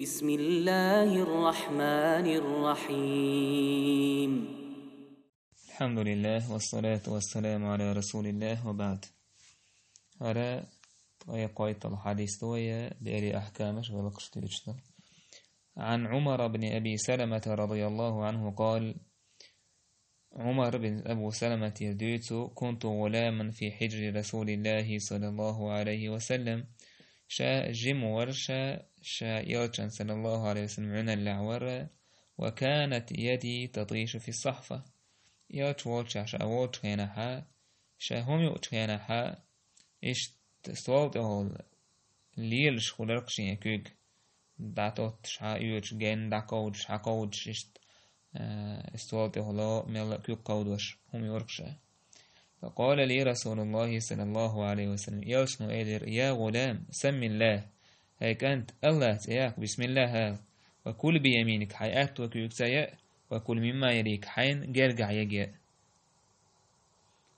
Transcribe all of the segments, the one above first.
بسم الله الرحمن الرحيم. الحمد لله والصلاة والسلام على رسول الله وبعد. هذا قايت الحديث تويا بأري أحكامش ولقشتيشتا. عن عمر بن أبي سلمة رضي الله عنه قال: عمر بن أبو سلمة يديتو: كنت غلاما في حجر رسول الله صلى الله عليه وسلم. شا جم ورشا شا يلشن صلى الله عليه وسلم عنا اللعورة، وكانت يدي تطيش في الصحفة. يلش وولش شا وولش هنا شا هم يوش هنا إيش تسولت هول ليلش خلقش يكوج داتوت شا يوش جن داكود شا كودش إيش استولت هلا مل كوج كودش هم يوركشا. فقال لي رسول الله صلى الله عليه وسلم: يلشنو إيدر يا غلام سم الله، هيك أنت الله تياك بسم الله هذا، وكل بيمينك حيات وكيك سياء، وكل مما يليك حين جرجع يجاء.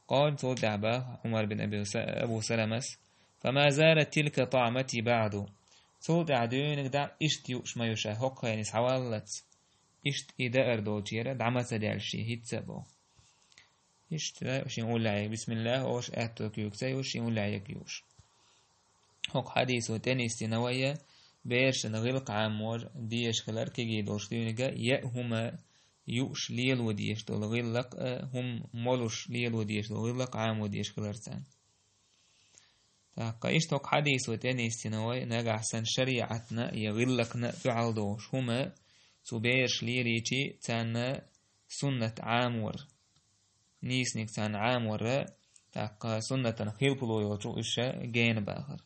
قال صوت دعباه عمر بن أبو سلمس: فما زالت تلك طعمتي بعد. صوت عدونك دع إشت يوش ما يشا هقا يعني سوالت إشت إذا أردو تيرا دعمت دالشي هيت سبو إشت لا وش يقول لعيك بسم الله وش أتوك يكسي وش يقول لعيك يوش. هق حديث وتاني استنوية بيرش نغلق عامور ديش خلار كي دوش ديونيجا يأهما يوش ليل وديش دول غلق هم مولوش ليل وديش دول غلق عام وديش خلار تان. تاقا إشت هق حديث وتاني استنوية نجع سن شريعتنا يغلقنا فعل دوش هما تبيرش ليريتي تان سنة عامور نيسنك تان عامور تاقا سنة خيلبلو يوشو إشا جين باخر.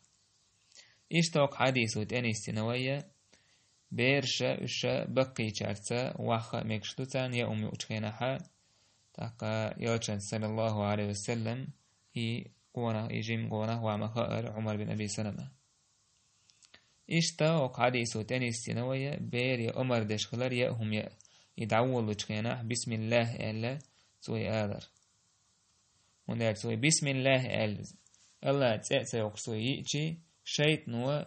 إشتاق حديث وتاني استنوية بيرشا إشا بقي شارتا وخا مكشتوتان يا أمي أتخينها تاقا يوشان صلى الله عليه وسلم هي قونا يجيم قونا وعمخائر عمر بن أبي سلمة. إشتاق حديث وتاني استنوية بير يا عمر دشخلر يا هم يدعول أتخينها بسم الله ألا سوي آذر وندار سوي بسم الله ألا الله تأتي وقصوي يأتي شيط نوا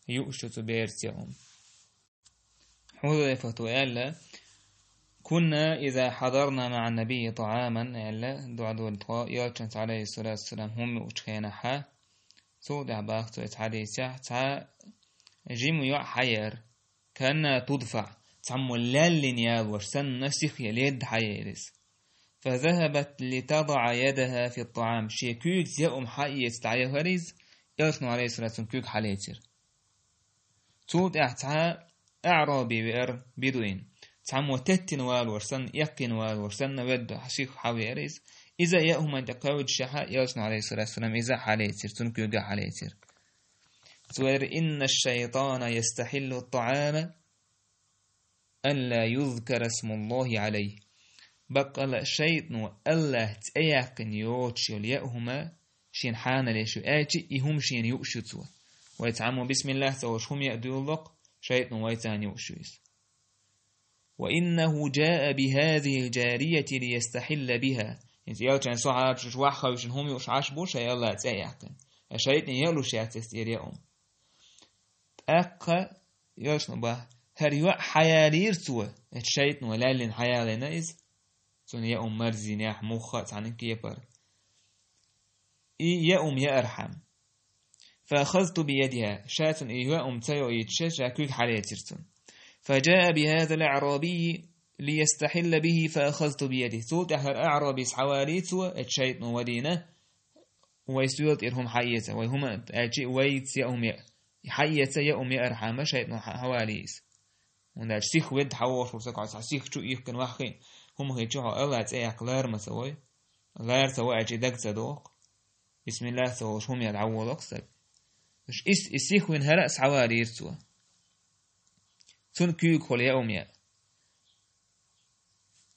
يؤشت بيرتهم. حذيفة ألا كنا إذا حضرنا مع النبي طعاما ألا دعاء الطاء يرشنت عليه الصلاة والسلام هم أتخينا حا سودع باختو يتحديث تا جيم يع حير كان تدفع تعمو للين يالوش سن نسيخ يليد حيرس، فذهبت لتضع يدها في الطعام شيكوك يأم حقية تعيه هريز يرشنو عليه الصلاة والسلام كوك حاليتر تود اعتها اعرابي بئر بدوين تعمو تتن والورسن يقين والورسن ود حشيخ حويريز إذا يأهم أن تقاود شحاء يرشنو عليه الصلاة والسلام إذا حاليتر تنكوك حاليتر سوير إن الشيطان يستحل الطعام ألا يذكر اسم الله عليه. بقى الشيطان الله تأيقن يوتشي ليأهما شين حانا ليشو آتي يهم شين يؤشتوا ويتعاموا بسم الله توش هم يأدوا اللق شيطان ويتان يؤشويس. وإنه جاء بهذه الجارية ليستحل بها انت يالتان صعب شش وحخا وشن هم يؤش عشبو شي الله تأيقن الشيطان يالو شياتستير يأم أقا يالشن باه هر يوع حياليرتوا الشيطان ولالين حيالينا إذ سن يأم مرزين يح مخات عنك كيبر يأم يأرحم. فأخذت بيدها شاتن يأم تيو يتشش أكوك حاليترتن، فجاء بهذا الأعرابي ليستحل به فأخذت بيده ثوت أهر أعرابي حواليتوا الشيطان ودينه ويسويت إرهم حيته وهم أجي ويت يأم حيته يأم يأرحم شيطان حواليس وناش سيخ ود حوار وسقع سيخ شو يمكن واخين هم هيجوا الله تأيق لار مسوي لار سوى أجي دقت دوق بسم الله سوش هم يدعوا أكثر مش إسيخ وين هرأس حوالي يرتوا تنكيك خل يوم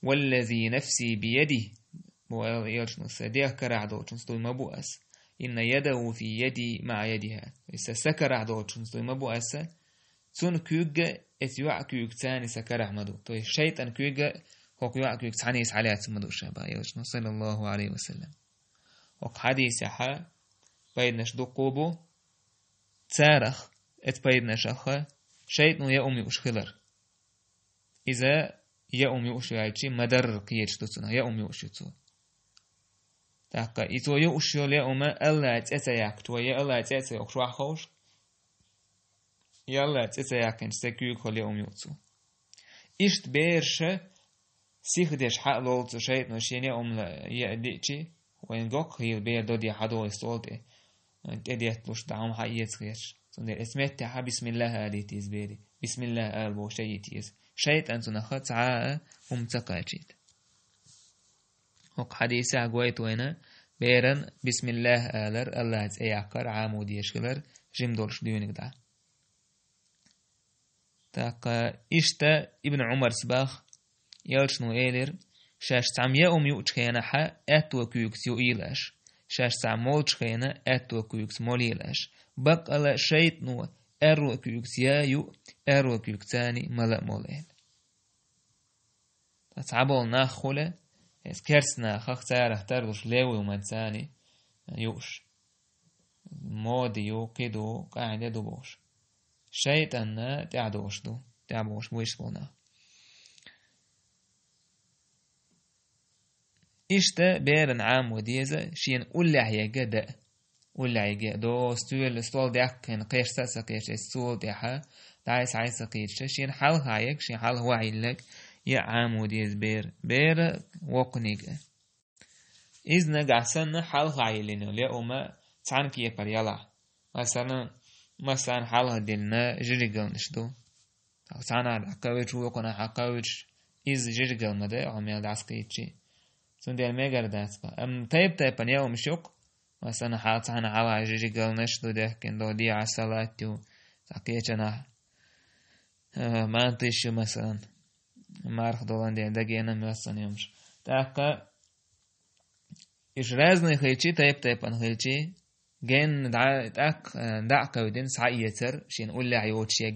والذي نفسي بيده ويرشن سديه كرعدو تنستوي مبؤس إن يده في يدي مع يدها إذا سكرعدو تنستوي مبؤس تنكيك إتيوعكيك تاني سكرع مدو تو الشيطان كيك هو يوعكيك تاني عليه مدو شابا يرشن صلى الله عليه وسلم. وحديث حا بيدنش دو قوبو تارخ ات بيدنش أخا شيطان يا أمي أشخلر إذا يا أمي أشياء مدر قيش تصنع يا أمي أشياء تاقا إذا يا أشياء يا أمي الله تأتيك تويا الله تأتيك شو أخوش يلا تأتيك إن سكيك خل يا أمي أشياء إشت بيرش سيخدش حق لولت شيطان شيني لا يأديتشي وين جوك هي البير دودي حدو يستولته تأديت لوش دعم حقيقة خيرش سندر اسمت تها بسم الله هذه تيز بيري بسم الله قلبو شيء تيز شيطان سنخت عاء تقاجيت وق حديث عقويت وينا بيرن بسم الله آلر الله تأيعكر عامود يشكلر جيم دولش ديونك دا تاقا إشتا ابن عمر سباخ يلشنو إيلر شاش تعم يا يوتش خينا حا أتوا كيوكس يو إيلاش شاش تعم مولش خينا أتوا كيوكس موليلاش بق على شيطنو أرو كيوكس يو أرو كيوكساني ملا مولين تعبول ناخولة كرسنا خخ تاره تردوش ليوي ومنساني يوش مودي يو كيدو قاعد يدوبوش شيطان تعدوش دو تعبوش بويش بونا إشتا بيرن عام وديزة شين أولا هي جدا أولا هي جدا دو ستول ديك كان قيش ساسا قيش ستول ديها دايس عيسا قيش شين حال هايك شين حال هو عيلك يا عام وديز بير وقنيك إذن قاسن حال هايلين لأوما تعنكي يبر مثلا حال هدلنا جريقل نشدو تعنا حقاوش وقنا حقاوش إذ جريقل مدى عميال داس قيتشي سندل ميجر داسبا تايب نياو مشوق مثلا حاط عنا على جيجل نشدو ده كندو دي عسلاتيو تاكيتنا ما انتش مثلا ما عرف دولان دي دقينا مثلا يومش تاكا إيش رازني خيتشي تايب خيتشي جين دعكا ودين سعيتر شين قول لي عيوتشي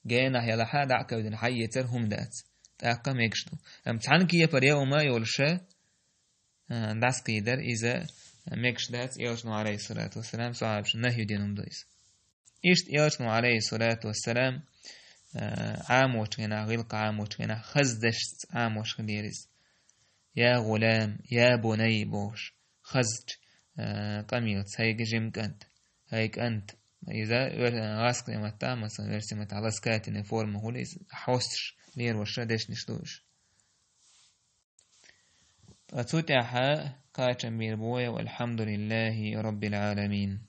جين هيلحا دعكا ودين حيتر هم دات تاكا ميكشتو تعنكي يبريو ما يولشا داس قيدر إذا ميكش دات يوشنو عليه الصلاة والسلام صاحبش نهي دينهم دويس إشت يوشنو عليه الصلاة والسلام عاموش غنا غلق عاموش غنا خزدشت عاموش غديرز يا غلام يا بني بوش خزج قميلت هيك جيمك أنت هيك أنت إذا غاسق يمتا مثلا ورسمت على سكاتين فورم هو ليس حوستش لير وشردش نشتوش أتوتها كاتم بيربوية والحمد لله رب العالمين.